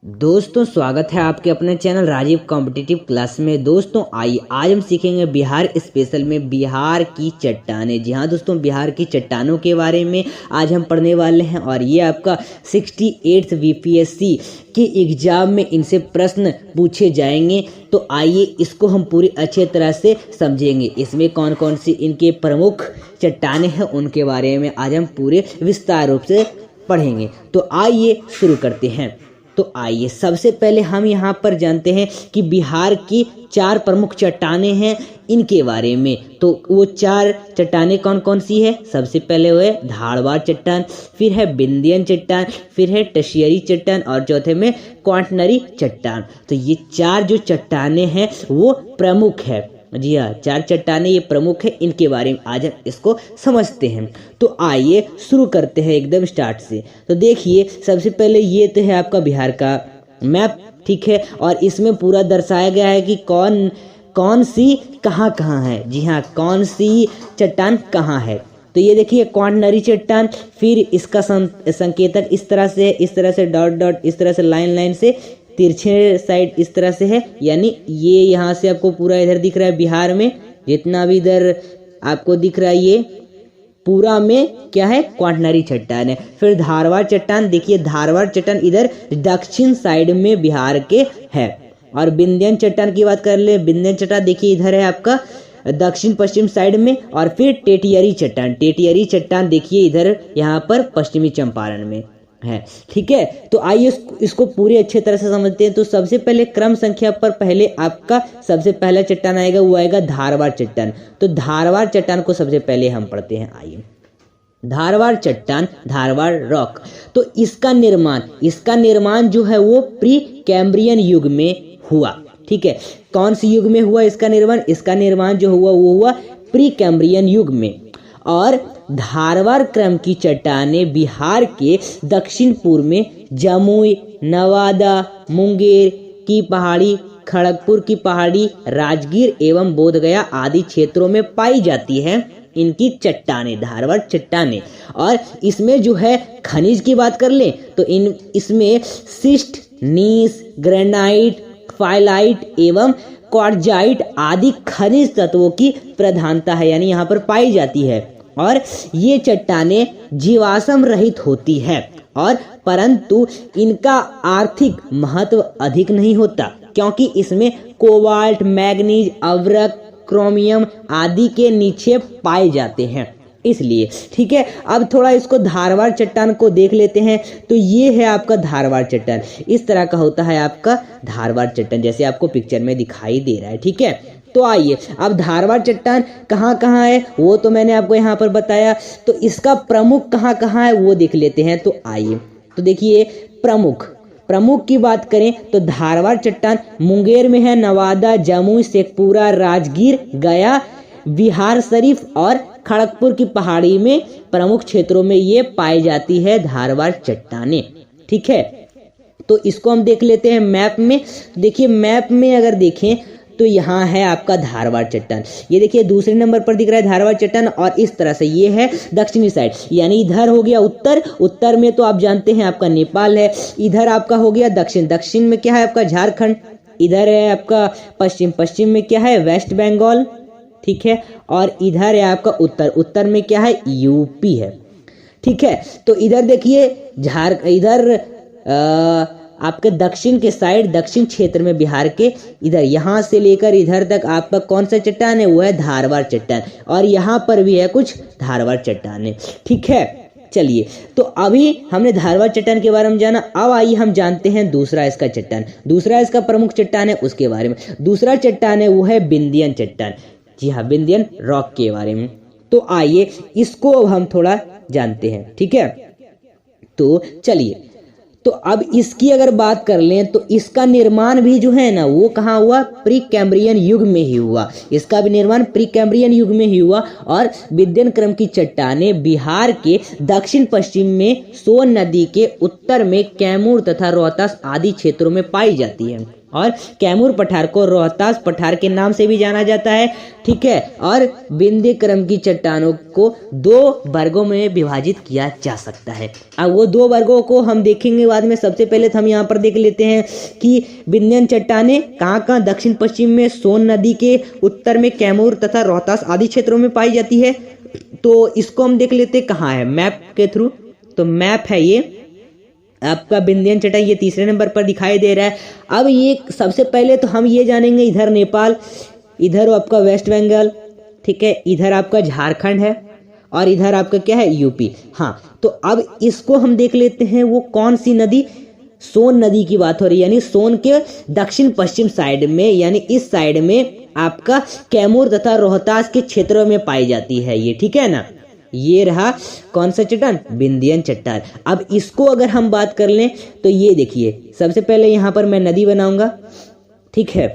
दोस्तों स्वागत है आपके अपने चैनल राजीव कॉम्पिटिटिव क्लास में। दोस्तों आइए आज हम सीखेंगे बिहार स्पेशल में बिहार की चट्टानें। जी हाँ दोस्तों, बिहार की चट्टानों के बारे में आज हम पढ़ने वाले हैं और ये आपका 68th बीपीएससी के एग्जाम में इनसे प्रश्न पूछे जाएंगे। तो आइए इसको हम पूरी अच्छे तरह से समझेंगे। इसमें कौन कौन सी इनके प्रमुख चट्टानें हैं उनके बारे में आज हम पूरे विस्तार रूप से पढ़ेंगे। तो आइए शुरू करते हैं। तो आइए सबसे पहले हम यहाँ पर जानते हैं कि बिहार की 4 प्रमुख चट्टानें हैं इनके बारे में। तो वो 4 चट्टानें कौन कौन सी है? सबसे पहले वो है धारवाड़ चट्टान, फिर है विंध्यन चट्टान, फिर है टशियरी चट्टान और चौथे में क्वाटनरी चट्टान। तो ये 4 जो चट्टानें हैं वो प्रमुख है। जी हाँ, 4 चट्टानें ये प्रमुख है, इनके बारे में आज हम इसको समझते हैं। तो आइए शुरू करते हैं एकदम स्टार्ट से। तो देखिए सबसे पहले ये तो है आपका बिहार का मैप, ठीक है, और इसमें पूरा दर्शाया गया है कि कौन कौन सी कहाँ कहाँ है। जी हाँ, कौन सी चट्टान कहाँ है। तो ये देखिए क्वाटनरी चट्टान, फिर इसका संकेतक इस तरह से है, इस तरह से डॉट डॉट, इस तरह से लाइन लाइन से, तिरछे साइड इस तरह से है, यानी ये यहाँ से आपको पूरा इधर दिख रहा है बिहार में जितना भी इधर आपको दिख रहा है ये पूरा में क्या है, क्वाटनरी चट्टान है। फिर धारवाड़ चट्टान, देखिए धारवाड़ चट्टान इधर दक्षिण साइड में बिहार के है। और विंध्यन चट्टान की बात कर ले, विंध्यन चट्टान देखिए इधर है आपका दक्षिण पश्चिम साइड में। और फिर टेटियरी चट्टान, टेटियरी चट्टान देखिए इधर यहाँ पर पश्चिमी चंपारण में है, ठीक है। तो आइए इसको पूरे अच्छे तरह से समझते हैं। तो सबसे पहले क्रम संख्या पर पहले आपका सबसे पहला चट्टान आएगा, वो आएगा धारवाड़ चट्टान। तो धारवाड़ चट्टान को सबसे पहले हम पढ़ते हैं। आइए धारवाड़ चट्टान, धारवाड़ रॉक। तो इसका निर्माण जो है वो प्री कैम्ब्रियन युग में हुआ, ठीक है। कौन सी युग में हुआ इसका निर्माण? इसका निर्माण जो हुआ वो हुआ प्री कैम्ब्रियन युग में। और धारवाड़ क्रम की चट्टानें बिहार के दक्षिण पूर्व में जमुई, नवादा, मुंगेर की पहाड़ी, खड़गपुर की पहाड़ी, राजगीर एवं बोधगया आदि क्षेत्रों में पाई जाती है इनकी चट्टानें, धारवाड़ चट्टानें। और इसमें जो है खनिज की बात कर लें तो इसमें सिस्ट, नीस, ग्रेनाइट, फाइलाइट एवं क्वार्टजाइट आदि खनिज तत्वों की प्रधानता है, यानी यहाँ पर पाई जाती है। और ये चट्टानें जीवाश्म रहित होती है और परंतु इनका आर्थिक महत्व अधिक नहीं होता, क्योंकि इसमें कोबाल्ट, मैग्नीज, अवरक, क्रोमियम आदि के निक्षेप पाए जाते हैं, इसलिए, ठीक है। अब थोड़ा इसको धारवाड़ चट्टान को देख लेते हैं। तो ये है आपका धारवाड़ चट्टान, इस तरह का होता है आपका धारवाड़ चट्टान, जैसे आपको पिक्चर में दिखाई दे रहा है, ठीक है। तो आइए अब धारवाड़ चट्टान कहाँ कहाँ है वो तो मैंने आपको यहाँ पर बताया। तो इसका प्रमुख कहाँ कहाँ है वो देख लेते हैं। तो आइए, तो देखिए प्रमुख की बात करें तो धारवाड़ चट्टान मुंगेर में है, नवादा, जमुई, शेखपुरा, राजगीर, गया, बिहार शरीफ और खड़गपुर की पहाड़ी में प्रमुख क्षेत्रों में ये पाई जाती है धारवाड़ चट्टानें, ठीक है। तो इसको हम देख लेते हैं मैप में। देखिए मैप में अगर देखें तो यहाँ है आपका धारवाड़ चट्टान, ये देखिए दूसरे नंबर पर दिख रहा है धारवाड़ चट्टान। और इस तरह से ये है दक्षिणी साइड, यानी इधर हो गया उत्तर में तो आप जानते हैं आपका नेपाल है। इधर आपका हो गया दक्षिण में क्या है आपका झारखंड, इधर है आपका पश्चिम में क्या है वेस्ट बंगाल, ठीक है। और इधर है आपका उत्तर में क्या है यूपी है, ठीक है। तो इधर देखिए इधर आपके दक्षिण के साइड, दक्षिण क्षेत्र में बिहार के इधर यहाँ से लेकर इधर तक आपका कौन सा चट्टान है, वो है धारवाड़ चट्टान। और यहाँ पर भी है कुछ धारवाड़ चट्टानें, ठीक है। चलिए, तो अभी हमने धारवाड़ चट्टान के बारे में जाना। अब आइए हम जानते हैं दूसरा इसका प्रमुख चट्टान है उसके बारे में। दूसरा चट्टान है वो है विंध्यन चट्टान, जी हाँ, विंध्यन रॉक के बारे में। तो आइए इसको अब हम थोड़ा जानते हैं, ठीक है। तो चलिए, तो अब इसकी अगर बात कर लें तो इसका निर्माण भी जो है ना वो कहाँ हुआ, प्री कैम्ब्रियन युग में ही हुआ। इसका भी निर्माण प्री कैम्ब्रियन युग में ही हुआ। और विंध्यन क्रम की चट्टानें बिहार के दक्षिण पश्चिम में सोन नदी के उत्तर में कैमूर तथा रोहतास आदि क्षेत्रों में पाई जाती है। और कैमूर पठार को रोहतास पठार के नाम से भी जाना जाता है, ठीक है। और विंध्य क्रम की चट्टानों को 2 वर्गों में विभाजित किया जा सकता है। अब वो 2 वर्गों को हम देखेंगे बाद में। सबसे पहले तो हम यहाँ पर देख लेते हैं कि विंध्यन चट्टानें कहाँ दक्षिण पश्चिम में सोन नदी के उत्तर में कैमूर तथा रोहतास आदि क्षेत्रों में पाई जाती है। तो इसको हम देख लेते हैं कहाँ है मैप के थ्रू। तो मैप है ये आपका विंध्यन चट्टान, ये तीसरे नंबर पर दिखाई दे रहा है। अब ये सबसे पहले तो हम ये जानेंगे, इधर नेपाल, इधर आपका वेस्ट बंगाल, ठीक है, इधर आपका झारखंड है और इधर आपका क्या है यूपी। हाँ, तो अब इसको हम देख लेते हैं वो कौन सी नदी, सोन नदी की बात हो रही है, यानी सोन के दक्षिण पश्चिम साइड में, यानी इस साइड में आपका कैमूर तथा रोहतास के क्षेत्रों में पाई जाती है ये, ठीक है ना। ये रहा कौन सा चट्टान, विंध्यन चट्टान। अब इसको अगर हम बात कर लें तो ये देखिए, सबसे पहले यहाँ पर मैं नदी बनाऊंगा, ठीक है।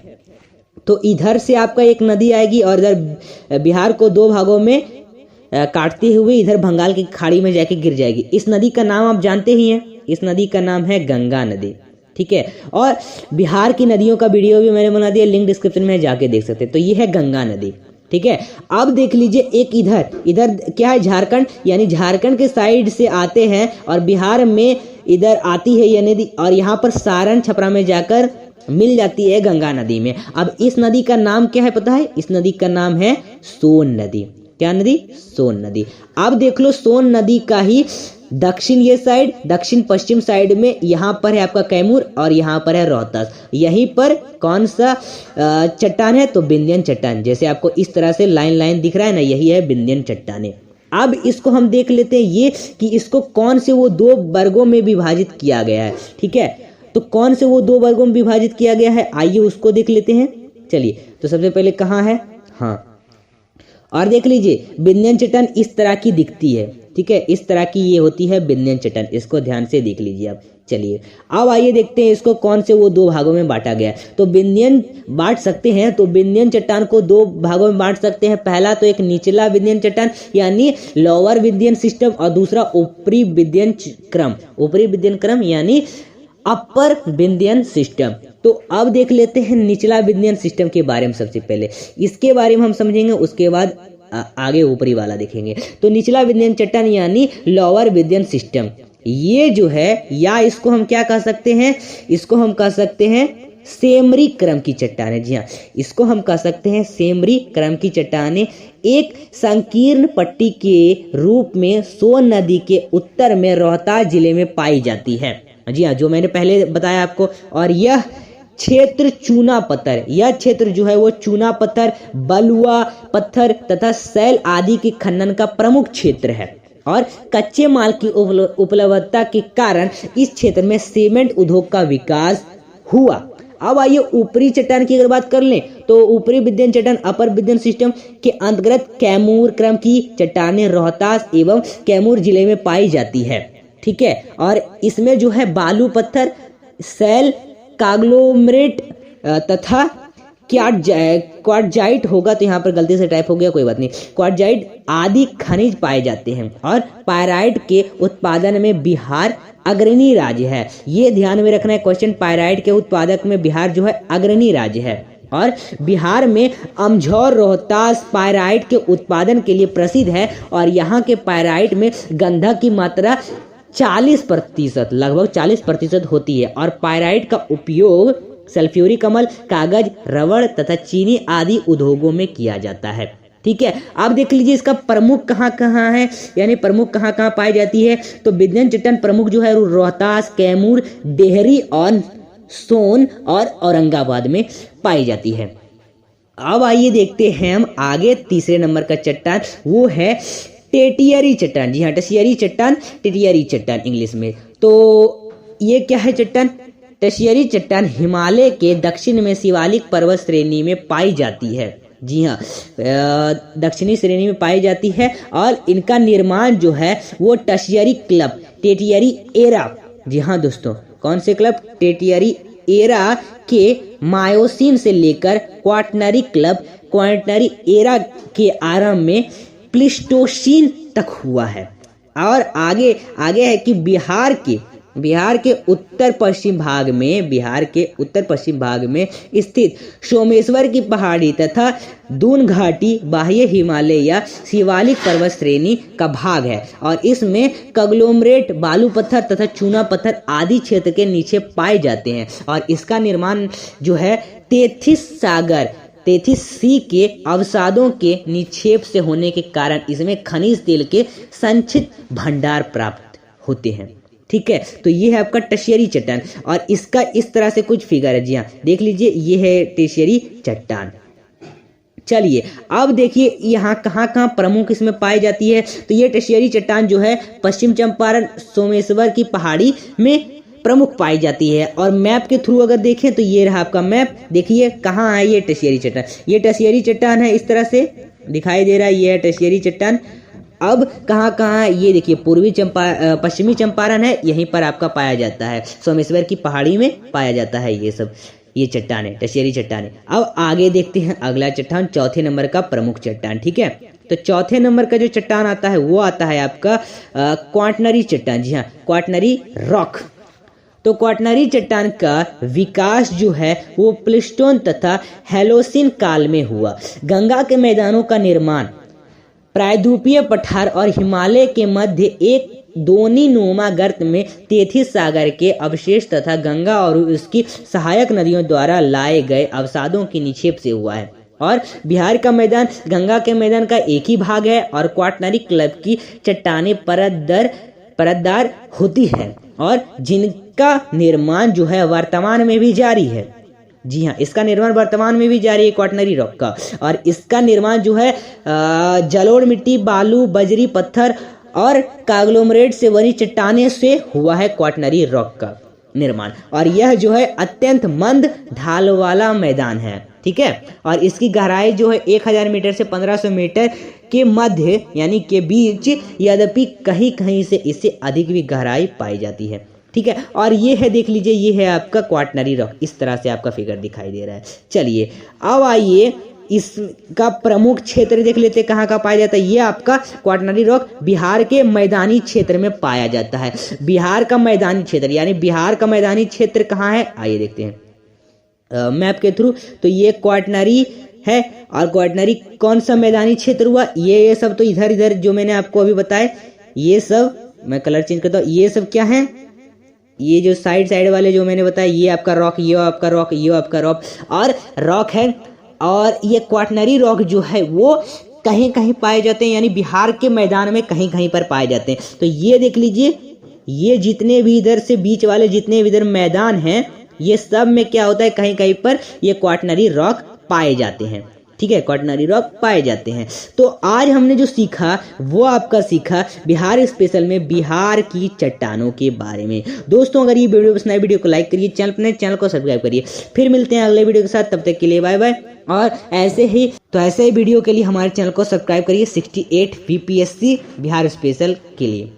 तो इधर से आपका एक नदी आएगी और इधर बिहार को 2 भागों में काटते हुए इधर बंगाल की खाड़ी में जाके गिर जाएगी। इस नदी का नाम आप जानते ही हैं, इस नदी का नाम है गंगा नदी, ठीक है। और बिहार की नदियों का वीडियो भी मैंने बना दिया, लिंक डिस्क्रिप्शन में जाके देख सकते हैं। तो ये है गंगा नदी, ठीक है। अब देख लीजिए एक इधर क्या है, झारखंड, यानी झारखंड के साइड से आते हैं और बिहार में इधर आती है ये नदी और यहाँ पर सारण छपरा में जाकर मिल जाती है गंगा नदी में। अब इस नदी का नाम क्या है पता है, इस नदी का नाम है सोन नदी। क्या नदी, सोन नदी। अब देख लो सोन नदी का ही दक्षिण ये साइड, दक्षिण पश्चिम साइड में यहाँ पर है आपका कैमूर और यहाँ पर है रोहतास। यहीं पर कौन सा चट्टान है, तो विंध्यन चट्टान। जैसे आपको इस तरह से लाइन दिख रहा है ना, यही है विंध्यन चट्टानें। अब इसको हम देख लेते हैं ये कि इसको कौन से वो 2 वर्गों में विभाजित किया गया है, ठीक है। तो कौन से वो 2 वर्गों में विभाजित किया गया है, आइए उसको देख लेते हैं। चलिए, तो सबसे पहले कहाँ है, हाँ, और देख लीजिए विंध्यन चट्टान इस तरह की दिखती है, ठीक है, इस तरह की ये होती है विंध्यन चट्टान। इसको ध्यान से देख लीजिए आप। चलिए अब आइए देखते हैं इसको कौन से वो 2 भागों में बांटा गया है। तो विंध्यन बांट सकते हैं, तो विंध्यन चट्टान को 2 भागों में बांट सकते हैं। पहला तो एक निचला विंध्यन चट्टान यानी लोअर विंध्यन सिस्टम और दूसरा ऊपरी विंध्यन क्रम, ऊपरी विंध्यन क्रम यानी अपर विंध्यन सिस्टम। तो अब देख लेते हैं निचला विंध्यन सिस्टम के बारे में। सबसे पहले इसके बारे में हम समझेंगे, उसके बाद आगे ऊपरी वाला देखेंगे। तो निचला विंध्यन चट्टान यानी लोअर विंध्यन सिस्टम, ये जो है, या इसको हम क्या कह सकते हैं, इसको हम कह सकते हैं सेमरी क्रम की चट्टानें। जी हाँ, इसको हम कह सकते हैं सेमरी क्रम की चट्टानें। एक संकीर्ण पट्टी के रूप में सोन नदी के उत्तर में रोहतास जिले में पाई जाती है। जी हाँ, जो मैंने पहले बताया आपको। और यह क्षेत्र चूना पत्थर, यह क्षेत्र जो है वो चूना पत्थर, बलुआ पत्थर तथा सैल आदि के खनन का प्रमुख क्षेत्र है और कच्चे माल की उपलब्धता के कारण इस क्षेत्र में सीमेंट उद्योग का विकास हुआ। अब आइए ऊपरी चट्टान की अगर बात कर लें तो ऊपरी विंध्यन चट्टान अपर विंध्यन सिस्टम के अंतर्गत कैमूर क्रम की चट्टानें रोहतास एवं कैमूर जिले में पाई जाती है, ठीक है। और इसमें जो है बालू पत्थर, सैल, काग्लोमरेट तथा क्वार्टजाइट होगा, तो यहाँ पर गलती से टाइप हो गया, कोई बात नहीं, क्वार्टजाइट आदि खनिज पाए जाते हैं। और पायराइट के उत्पादन में बिहार अग्रणी राज्य है। ये ध्यान में रखना है क्वेश्चन, पायराइट के उत्पादक में बिहार जो है अग्रणी राज्य है। और बिहार में अमझौर रोहतास पायराइट के उत्पादन के लिए प्रसिद्ध है और यहाँ के पायराइट में गंधक की मात्रा 40%, लगभग 40% होती है। और पायराइट का उपयोग सल्फ्यूरिक अम्ल, कागज, रबड़ तथा चीनी आदि उद्योगों में किया जाता है, ठीक है। आप देख लीजिए इसका प्रमुख कहाँ कहाँ है, यानी प्रमुख कहाँ कहाँ पाई जाती है। तो विंध्यन चट्टान प्रमुख जो है रोहतास, कैमूर, डेहरी और सोन और औरंगाबाद में पाई जाती है। अब आइए देखते हैं हम आगे तीसरे नंबर का चट्टान, वो है टेटियरी चट्टान। जी हाँ, टशियरी चट्टान, टेटियरी चट्टान इंग्लिश में। तो ये क्या है चट्टान, टशियरी चट्टान हिमालय के दक्षिण में शिवालिक पर्वत श्रेणी में पाई जाती है। जी हाँ, दक्षिणी श्रेणी में पाई जाती है और इनका निर्माण जो है वो टशियरी क्लब, टेटियरी एरा, जी हाँ दोस्तों, कौन से क्लब, टेटियरी एरा के मायोसीन से लेकर क्वाटरनरी क्लब, क्वाटरनरी एरा के आरंभ में प्लीस्टोसीन तक हुआ है। और आगे है कि बिहार के बिहार के उत्तर पश्चिम भाग में स्थित सोमेश्वर की पहाड़ी तथा दून घाटी बाह्य हिमालय या शिवालिक पर्वत श्रेणी का भाग है और इसमें कंग्लोमरेट बालू पत्थर तथा चूना पत्थर आदि क्षेत्र के नीचे पाए जाते हैं और इसका निर्माण जो है 33 सी के अवसादों के निक्षेप से होने के कारण इसमें खनिज तेल के संचित भंडार प्राप्त होते हैं। ठीक है, तो ये है आपका टर्शियरी चट्टान और इसका इस तरह से कुछ फिगर है। जी हाँ, देख लीजिए, ये है टर्शियरी चट्टान। चलिए अब देखिए यहाँ कहाँ प्रमुख इसमें पाई जाती है। तो ये टर्शियरी चट्टान जो है पश्चिम चंपारण सोमेश्वर की पहाड़ी में प्रमुख पाई जाती है। और मैप के थ्रू अगर देखें तो ये रहा आपका मैप, देखिए कहाँ है ये टर्शियरी चट्टान। ये टर्शियरी चट्टान है, इस तरह से दिखाई दे रहा है, ये है टर्शियरी चट्टान। अब कहाँ है ये देखिए, पश्चिमी चंपारण है, यहीं पर आपका पाया जाता है, सोमेश्वर की पहाड़ी में पाया जाता है ये चट्टान है, टर्शियरी चट्टान है। अब आगे देखते हैं अगला चट्टान, चौथे नंबर का प्रमुख चट्टान। ठीक है, तो चौथे नंबर का जो चट्टान आता है वो आता है आपका क्वाटरनरी चट्टान। जी हाँ, क्वाटरनरी रॉक। तो क्वाटरनरी चट्टान का विकास जो है वो प्लेस्टोन तथा हेलोसिन काल में हुआ। गंगा के मैदानों का निर्माण प्रायद्वीपीय पठार और हिमालय के मध्य एक दोनी नुमा गर्त में तेथिस सागर के अवशेष तथा गंगा और उसकी सहायक नदियों द्वारा लाए गए अवसादों के निक्षेप से हुआ है। और बिहार का मैदान गंगा के मैदान का एक ही भाग है और क्वाटरनरी क्लब की चट्टानें परतदार होती है और जिनका निर्माण जो है वर्तमान में भी जारी है। जी हाँ, इसका निर्माण वर्तमान में भी जारी है क्वाटरनरी रॉक का। और इसका निर्माण जो है जलोढ़ मिट्टी, बालू, बजरी, पत्थर और कांग्लोमरेट से बनी चट्टाने से हुआ है क्वाटरनरी रॉक का निर्माण। और यह जो है अत्यंत मंद ढाल वाला मैदान है। ठीक है, और इसकी गहराई जो है 1000 मीटर से 1500 मीटर के मध्य यानी के बीच, यद्यपि कहीं कहीं से इससे अधिक भी गहराई पाई जाती है। ठीक है, और ये है, देख लीजिए, ये है आपका क्वाटरनरी रॉक, इस तरह से आपका फिगर दिखाई दे रहा है। चलिए अब आइए इसका प्रमुख क्षेत्र देख लेते, कहाँ पाया जाता है। ये आपका क्वाटरनरी रॉक बिहार के मैदानी क्षेत्र में पाया जाता है। बिहार का मैदानी क्षेत्र यानी बिहार का मैदानी क्षेत्र कहाँ है, आइए देखते हैं मैप के थ्रू। तो ये क्वाटरनरी है और क्वाटरनरी कौन सा मैदानी क्षेत्र हुआ, ये सब तो इधर जो मैंने आपको अभी बताया, ये सब मैं कलर चेंज करता हूँ, ये सब क्या है, ये जो साइड वाले जो मैंने बताया, ये आपका रॉक, ये आपका रॉक, ये आपका रॉक और रॉक है। और ये क्वाटरनरी रॉक जो है वो कहीं कहीं पाए जाते हैं, यानी बिहार के मैदान में कहीं कहीं पर पाए जाते हैं। तो ये देख लीजिए, ये जितने भी इधर से बीच वाले जितने भी इधर मैदान हैं, ये सब में क्या होता है, कहीं कहीं पर ये क्वाटरनरी रॉक पाए जाते हैं। ठीक है, क्वाटरनरी रॉक पाए जाते हैं। तो आज हमने जो सीखा वो आपका सीखा बिहार स्पेशल में बिहार की चट्टानों के बारे में। दोस्तों अगर ये वीडियो पसंद आए, वीडियो को लाइक करिए, चैनल को सब्सक्राइब करिए। फिर मिलते हैं अगले वीडियो के साथ, तब तक के लिए बाय बाय। और ऐसे ही वीडियो के लिए हमारे चैनल को सब्सक्राइब करिए 68 VPSC बिहार स्पेशल के लिए।